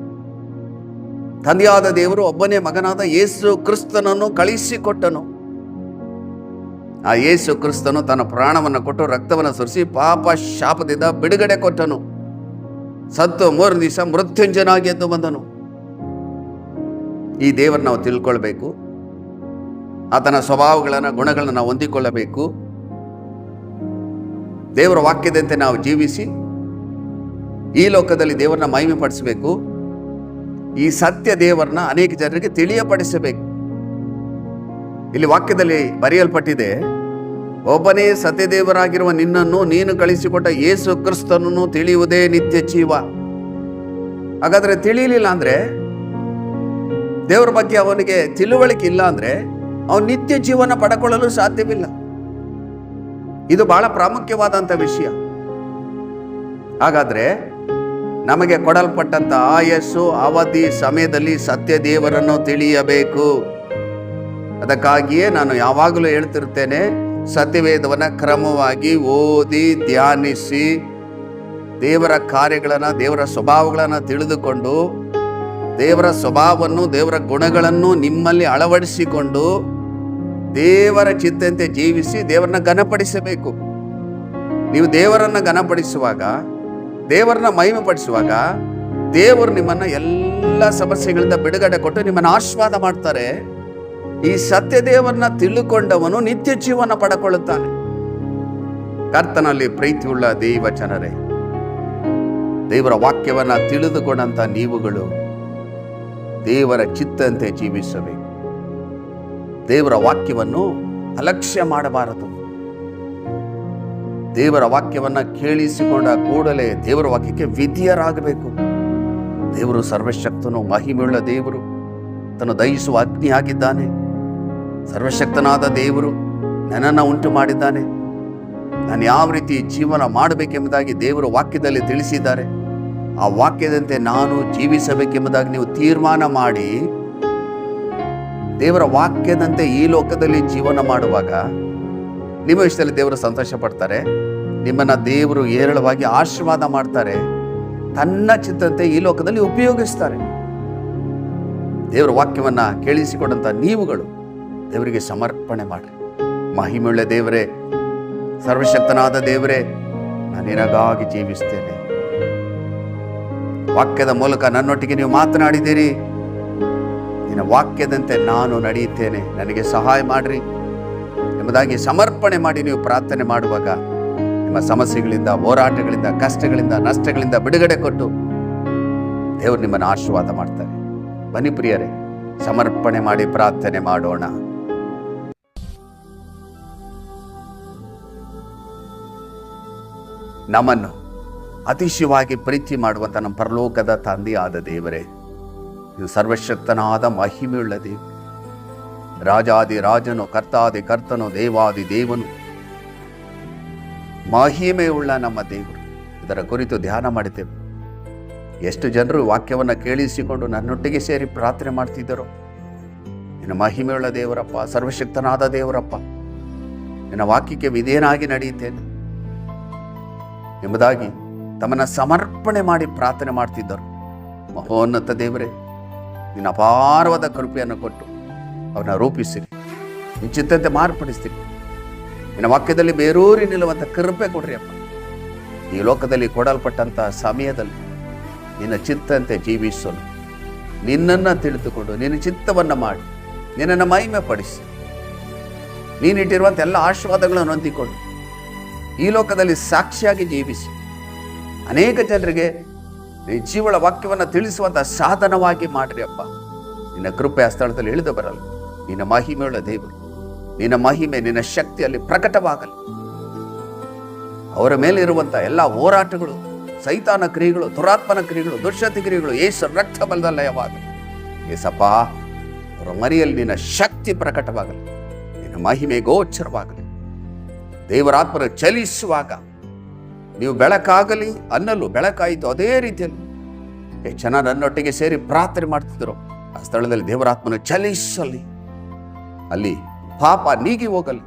ತಂದೆಯಾದ ದೇವರು ಒಬ್ಬನೇ ಮಗನಾದ ಯೇಸು ಕ್ರಿಸ್ತನನ್ನು ಕಳಿಸಿಕೊಟ್ಟನು. ಆ ಯೇಸು ಕ್ರಿಸ್ತನು ತನ್ನ ಪ್ರಾಣವನ್ನು ಕೊಟ್ಟು ರಕ್ತವನ್ನು ಸುರಿಸಿ ಪಾಪ ಶಾಪದಿಂದ ಬಿಡುಗಡೆ ಕೊಟ್ಟನು. ಸತ್ತು 3 ದಿವಸ ಮೃತ್ಯುಂಜಯನಾಗಿ ಎದ್ದು ಬಂದನು. ಈ ದೇವರನ್ನು ನಾವು ತಿಳ್ಕೊಳ್ಬೇಕು. ಆತನ ಸ್ವಭಾವಗಳನ್ನು, ಗುಣಗಳನ್ನು ನಾವು ಹೊಂದಿಕೊಳ್ಳಬೇಕು. ದೇವರ ವಾಕ್ಯದಂತೆ ನಾವು ಜೀವಿಸಿ ಈ ಲೋಕದಲ್ಲಿ ದೇವರನ್ನ ಮಹಿಮೆ ಪಡಿಸಬೇಕು. ಈ ಸತ್ಯ ದೇವರನ್ನ ಅನೇಕ ಜನರಿಗೆ ತಿಳಿಯಪಡಿಸಬೇಕು. ಇಲ್ಲಿ ವಾಕ್ಯದಲ್ಲಿ ಬರೆಯಲ್ಪಟ್ಟಿದೆ, ಒಬ್ಬನೇ ಸತ್ಯ ದೇವರಾಗಿರುವ ನಿನ್ನನ್ನು ನೀನು ಕಳಿಸಿಕೊಟ್ಟ ಯೇಸು ಕ್ರಿಸ್ತನನ್ನು ತಿಳಿಯುವುದೇ ನಿತ್ಯ ಜೀವ. ಹಾಗಾದ್ರೆ ತಿಳಿಯಲಿಲ್ಲ ಅಂದ್ರೆ, ದೇವರ ಬಗ್ಗೆ ಅವನಿಗೆ ತಿಳುವಳಿಕೆ ಇಲ್ಲ ಅಂದ್ರೆ ಅವನು ನಿತ್ಯ ಜೀವನ ಪಡ್ಕೊಳ್ಳಲು ಸಾಧ್ಯವಿಲ್ಲ. ಇದು ಬಹಳ ಪ್ರಾಮುಖ್ಯವಾದಂಥ ವಿಷಯ. ಹಾಗಾದ್ರೆ ನಮಗೆ ಕೊಡಲ್ಪಟ್ಟಂತ ಆಯಸ್ಸು, ಅವಧಿ, ಸಮಯದಲ್ಲಿ ಸತ್ಯ ದೇವರನ್ನು ತಿಳಿಯಬೇಕು. ಅದಕ್ಕಾಗಿಯೇ ನಾನು ಯಾವಾಗಲೂ ಹೇಳ್ತಿರ್ತೇನೆ, ಸತ್ಯವೇದವನ್ನ ಕ್ರಮವಾಗಿ ಓದಿ ಧ್ಯಾನಿಸಿ ದೇವರ ಕಾರ್ಯಗಳನ್ನು, ದೇವರ ಸ್ವಭಾವಗಳನ್ನು ತಿಳಿದುಕೊಂಡು ದೇವರ ಸ್ವಭಾವವನ್ನು, ದೇವರ ಗುಣಗಳನ್ನು ನಿಮ್ಮಲ್ಲಿ ಅಳವಡಿಸಿಕೊಂಡು ದೇವರ ಚಿತ್ತಂತೆ ಜೀವಿಸಿ ದೇವರನ್ನ ಘನಪಡಿಸಬೇಕು. ನೀವು ದೇವರನ್ನ ಘನಪಡಿಸುವಾಗ, ದೇವರನ್ನ ಮಹಿಮೆ ಪಡಿಸುವಾಗ ದೇವರು ನಿಮ್ಮನ್ನ ಎಲ್ಲ ಸಮಸ್ಯೆಗಳಿಂದ ಬಿಡುಗಡೆ ಕೊಟ್ಟು ನಿಮ್ಮನ್ನು ಆಶೀರ್ವಾದ ಮಾಡ್ತಾರೆ. ಈ ಸತ್ಯ ದೇವರನ್ನ ತಿಳಿದುಕೊಂಡವನು ನಿತ್ಯ ಜೀವನ ಪಡೆದುಕೊಳ್ಳುತ್ತಾನೆ. ಕರ್ತನಲ್ಲಿ ಪ್ರೀತಿಯುಳ್ಳ ದೇವ ಜನರೇ, ದೇವರ ವಾಕ್ಯವನ್ನ ತಿಳಿದುಕೊಂಡಂತ ನೀವುಗಳು ದೇವರ ಚಿತ್ತಂತೆ ಜೀವಿಸಬೇಕು. ದೇವರ ವಾಕ್ಯವನ್ನು ಅಲಕ್ಷ್ಯ ಮಾಡಬಾರದು. ದೇವರ ವಾಕ್ಯವನ್ನ ಕೇಳಿಸಿಕೊಂಡ ಕೂಡಲೇ ದೇವರ ವಾಕ್ಯಕ್ಕೆ ವಿಧಿಯರಾಗಬೇಕು. ದೇವರು ಸರ್ವಶಕ್ತನು, ಮಹಿಮೆಯುಳ್ಳ ದೇವರು, ತನ್ನ ದಹಿಸುವ ಅಗ್ನಿ ಆಗಿದ್ದಾನೆ. ಸರ್ವಶಕ್ತನಾದ ದೇವರು ನನ್ನನ್ನು ಉಂಟು ಮಾಡಿದ್ದಾನೆ. ನಾನು ಯಾವ ರೀತಿ ಜೀವನ ಮಾಡಬೇಕೆಂಬುದಾಗಿ ದೇವರು ವಾಕ್ಯದಲ್ಲಿ ತಿಳಿಸಿದ್ದಾರೆ. ಆ ವಾಕ್ಯದಂತೆ ನಾನು ಜೀವಿಸಬೇಕೆಂಬುದಾಗಿ ನೀವು ತೀರ್ಮಾನ ಮಾಡಿ ದೇವರ ವಾಕ್ಯದಂತೆ ಈ ಲೋಕದಲ್ಲಿ ಜೀವನ ಮಾಡುವಾಗ ನಿಮ್ಮ ವಿಷಯದಲ್ಲಿ ದೇವರು ಸಂತೋಷ ಪಡ್ತಾರೆ. ನಿಮ್ಮನ್ನ ದೇವರು ಹೇರಳವಾಗಿ ಆಶೀರ್ವಾದ ಮಾಡ್ತಾರೆ. ತನ್ನ ಚಿತ್ತಂತೆ ಈ ಲೋಕದಲ್ಲಿ ಉಪಯೋಗಿಸ್ತಾರೆ. ದೇವರ ವಾಕ್ಯವನ್ನ ಕೇಳಿಸಿಕೊಂಡಂತ ನೀವುಗಳು ದೇವರಿಗೆ ಸಮರ್ಪಣೆ ಮಾಡಿ, ಮಹಿಮೆಯುಳ್ಳ ದೇವರೇ, ಸರ್ವಶಕ್ತನಾದ ದೇವರೇ, ನಾನು ನಿನಗಾಗಿ ಜೀವಿಸ್ತೇನೆ. ವಾಕ್ಯದ ಮೂಲಕ ನನ್ನೊಟ್ಟಿಗೆ ನೀವು ಮಾತನಾಡಿದ್ದೀರಿ. ನಿನ್ನ ವಾಕ್ಯದಂತೆ ನಾನು ನಡೆಯುತ್ತೇನೆ, ನನಗೆ ಸಹಾಯ ಮಾಡ್ರಿ ಎಂಬುದಾಗಿ ಸಮರ್ಪಣೆ ಮಾಡಿ ನೀವು ಪ್ರಾರ್ಥನೆ ಮಾಡುವಾಗ ನಿಮ್ಮ ಸಮಸ್ಯೆಗಳಿಂದ, ಹೋರಾಟಗಳಿಂದ, ಕಷ್ಟಗಳಿಂದ, ನಷ್ಟಗಳಿಂದ ಬಿಡುಗಡೆ ಕೊಟ್ಟು ದೇವರು ನಿಮ್ಮನ್ನು ಆಶೀರ್ವಾದ ಮಾಡ್ತಾರೆ. ಬನ್ನಿ ಪ್ರಿಯರೇ, ಸಮರ್ಪಣೆ ಮಾಡಿ ಪ್ರಾರ್ಥನೆ ಮಾಡೋಣ. ನಮ್ಮನ್ನು ಅತಿಶಯವಾಗಿ ಪ್ರೀತಿ ಮಾಡುವಂತ ನಮ್ಮ ಪರಲೋಕದ ತಂದೆಯಾದ ದೇವರೇ, ಇದು ಸರ್ವಶಕ್ತನಾದ ಮಹಿಮೆಯುಳ್ಳ ದೇವ, ರಾಜಾದಿ ರಾಜನು, ಕರ್ತಾದಿ ಕರ್ತನು, ದೇವಾದಿ ದೇವನು, ಮಹಿಮೆಯುಳ್ಳ ನಮ್ಮ ದೇವರು. ಇದರ ಕುರಿತು ಧ್ಯಾನ ಮಾಡಿದ್ದೇವೆ. ಎಷ್ಟು ಜನರು ವಾಕ್ಯವನ್ನು ಕೇಳಿಸಿಕೊಂಡು ನನ್ನೊಟ್ಟಿಗೆ ಸೇರಿ ಪ್ರಾರ್ಥನೆ ಮಾಡ್ತಿದ್ದರೋ. ನಿನ್ನ ಮಹಿಮೆಯುಳ್ಳ ದೇವರಪ್ಪ, ಸರ್ವಶಕ್ತನಾದ ದೇವರಪ್ಪ, ನಿನ್ನ ವಾಕ್ಯಕ್ಕೆ ವಿಧೇಯನಾಗಿ ನಡೆಯುತ್ತೇನೆ ಎಂಬುದಾಗಿ ತಮ್ಮನ್ನು ಸಮರ್ಪಣೆ ಮಾಡಿ ಪ್ರಾರ್ಥನೆ ಮಾಡ್ತಿದ್ದರು. ಮಹೋನ್ನತ ದೇವರೇ, ನಿನ್ನ ಅಪಾರವಾದ ಕೃಪೆಯನ್ನು ಕೊಟ್ಟು ಅವನ್ನ ರೂಪಿಸಿರಿ, ನಿನ್ನ ಚಿತ್ತಂತೆ ಮಾರ್ಪಡಿಸ್ತೀರಿ. ನಿನ್ನ ವಾಕ್ಯದಲ್ಲಿ ಬೇರೂರಿ ನಿಲ್ಲುವಂಥ ಕೃಪೆ ಕೊಡ್ರಿ ಅಪ್ಪ. ಈ ಲೋಕದಲ್ಲಿ ಕೊಡಲ್ಪಟ್ಟಂಥ ಸಮಯದಲ್ಲಿ ನಿನ್ನ ಚಿತ್ತಂತೆ ಜೀವಿಸಲು, ನಿನ್ನನ್ನು ತಿಳಿದುಕೊಂಡು ನಿನ್ನ ಚಿತ್ತವನ್ನು ಮಾಡಿ ನಿನ್ನನ್ನು ಮಹಿಮೆ ಪಡಿಸಿ, ನೀನಿಟ್ಟಿರುವಂಥ ಎಲ್ಲ ಆಶೀರ್ವಾದಗಳನ್ನು ಹೊಂದಿಕೊಂಡು ಈ ಲೋಕದಲ್ಲಿ ಸಾಕ್ಷಿಯಾಗಿ ಜೀವಿಸಿ ಅನೇಕ ಜನರಿಗೆ ಈ ಜೀವಳ ವಾಕ್ಯವನ್ನು ತಿಳಿಸುವಂಥ ಸಾಧನವಾಗಿ ಮಾಡ್ರಿ ಅಪ್ಪ. ನಿನ್ನ ಕೃಪೆ ಆ ಸ್ಥಳದಲ್ಲಿ ಇಳಿದು ಬರಲು. ನಿನ್ನ ಮಹಿಮೆಯುಳ್ಳ ದೇವರು, ನಿನ್ನ ಮಹಿಮೆ, ನಿನ್ನ ಶಕ್ತಿಯಲ್ಲಿ ಪ್ರಕಟವಾಗಲಿ. ಅವರ ಮೇಲೆ ಇರುವಂಥ ಎಲ್ಲ ಹೋರಾಟಗಳು, ಸೈತಾನ ಕ್ರಿಯೆಗಳು, ದುರಾತ್ಮನ ಕ್ರಿಯೆಗಳು, ದುಶ್ಶಕ್ತಿ ಕ್ರಿಯೆಗಳು ಯೇಸು ರಕ್ತ ಬಲದಲ್ಲಯವಾಗಲಿ. ಏಸಪ್ಪ, ಅವರ ಮರಿಯಲ್ಲಿ ನಿನ್ನ ಶಕ್ತಿ ಪ್ರಕಟವಾಗಲಿ, ನಿನ್ನ ಮಹಿಮೆ ಗೋಚರವಾಗಲಿ. ದೇವರಾತ್ಮನ ಚಲಿಸುವಾಗ ನೀವು ಬೆಳಕಾಗಲಿ ಅನ್ನಲು ಬೆಳಕಾಯಿತು. ಅದೇ ರೀತಿಯಲ್ಲಿ ಎಷ್ಟು ಜನ ನನ್ನೊಟ್ಟಿಗೆ ಸೇರಿ ಪ್ರಾರ್ಥನೆ ಮಾಡ್ತಿದ್ರು, ಆ ಸ್ಥಳದಲ್ಲಿ ದೇವರಾತ್ಮನ ಚಲಿಸಲಿ, ಅಲ್ಲಿ ಪಾಪ ನೀಗಿ ಹೋಗಲಿ,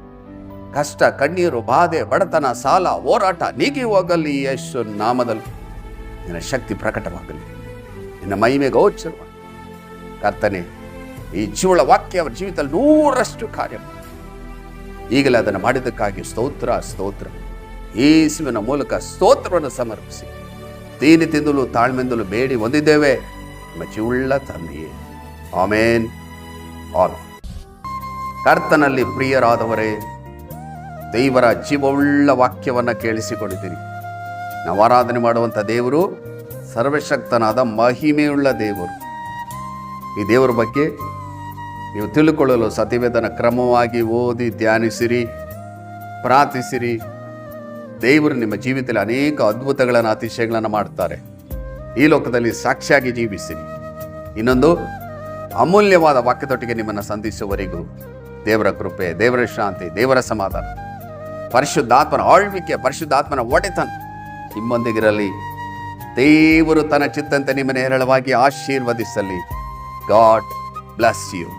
ಕಷ್ಟ, ಕಣ್ಣೀರು, ಬಾಧೆ, ಬಡತನ, ಸಾಲ, ಹೋರಾಟ ನೀಗಿ ಹೋಗಲಿ. ಯೇಸು ನಾಮದಲ್ಲಿ ನಿನ್ನ ಶಕ್ತಿ ಪ್ರಕಟವಾಗಲಿ, ನಿನ್ನ ಮಹಿಮೆ ಗೋಚರವಾಗಲಿ. ಕರ್ತನೆ, ಈ ಜೀವಳ ವಾಕ್ಯ ಅವರ ಜೀವಿತದಲ್ಲಿ 100ರಷ್ಟು ಕಾರ್ಯ ಈಗಲೇ ಅದನ್ನು ಮಾಡಿದ್ದಕ್ಕಾಗಿ ಸ್ತೋತ್ರ ಸ್ತೋತ್ರ. ಯೇಸುವಿನ ಮೂಲಕ ಸ್ತೋತ್ರವನ್ನು ಸಮರ್ಪಿಸಿ ತೀನಿ ತಿಂದಲು ತಾಳ್ಮೆಂದಲು ಬೇಡಿ ಹೊಂದಿದ್ದೇವೆ ನಿಮ್ಮ ಜೀವುಳ್ಳ ತಂದೆಯೇ, ಆಮೇನ್. ಆಮೇನ್. ಕರ್ತನಲ್ಲಿ ಪ್ರಿಯರಾದವರೇ, ದೇವರ ಜೀವವುಳ್ಳ ವಾಕ್ಯವನ್ನು ಕೇಳಿಸಿಕೊಂಡಿದ್ದೀರಿ. ನಾವು ಆರಾಧನೆ ಮಾಡುವಂಥ ದೇವರು ಸರ್ವಶಕ್ತನಾದ ಮಹಿಮೆಯುಳ್ಳ ದೇವರು. ಈ ದೇವರ ಬಗ್ಗೆ ನೀವು ತಿಳ್ಕೊಳ್ಳಲು ಸತ್ಯವೇದನ ಕ್ರಮವಾಗಿ ಓದಿ ಧ್ಯಾನಿಸಿರಿ, ಪ್ರಾರ್ಥಿಸಿರಿ. ದೇವರು ನಿಮ್ಮ ಜೀವಿತದಲ್ಲಿ ಅನೇಕ ಅದ್ಭುತಗಳನ್ನು, ಅತಿಶಯಗಳನ್ನು ಮಾಡ್ತಾರೆ. ಈ ಲೋಕದಲ್ಲಿ ಸಾಕ್ಷಿಯಾಗಿ ಜೀವಿಸಿರಿ. ಇನ್ನೊಂದು ಅಮೂಲ್ಯವಾದ ವಾಕ್ಯದೊಟ್ಟಿಗೆ ನಿಮ್ಮನ್ನು ಸಂಧಿಸುವವರೆಗೂ ದೇವರ ಕೃಪೆ, ದೇವರ ಶಾಂತಿ, ದೇವರ ಸಮಾಧಾನ, ಪರಿಶುದ್ಧಾತ್ಮನ ಆಳ್ವಿಕೆ, ಪರಿಶುದ್ಧಾತ್ಮನ ಒಡೆತನ ನಿಮ್ಮೊಂದಿಗಿರಲಿ. ದೇವರು ತನ್ನ ಚಿತ್ತಂತೆ ನಿಮ್ಮನ್ನು ಹೇರಳವಾಗಿ ಆಶೀರ್ವದಿಸಲಿ. God bless you.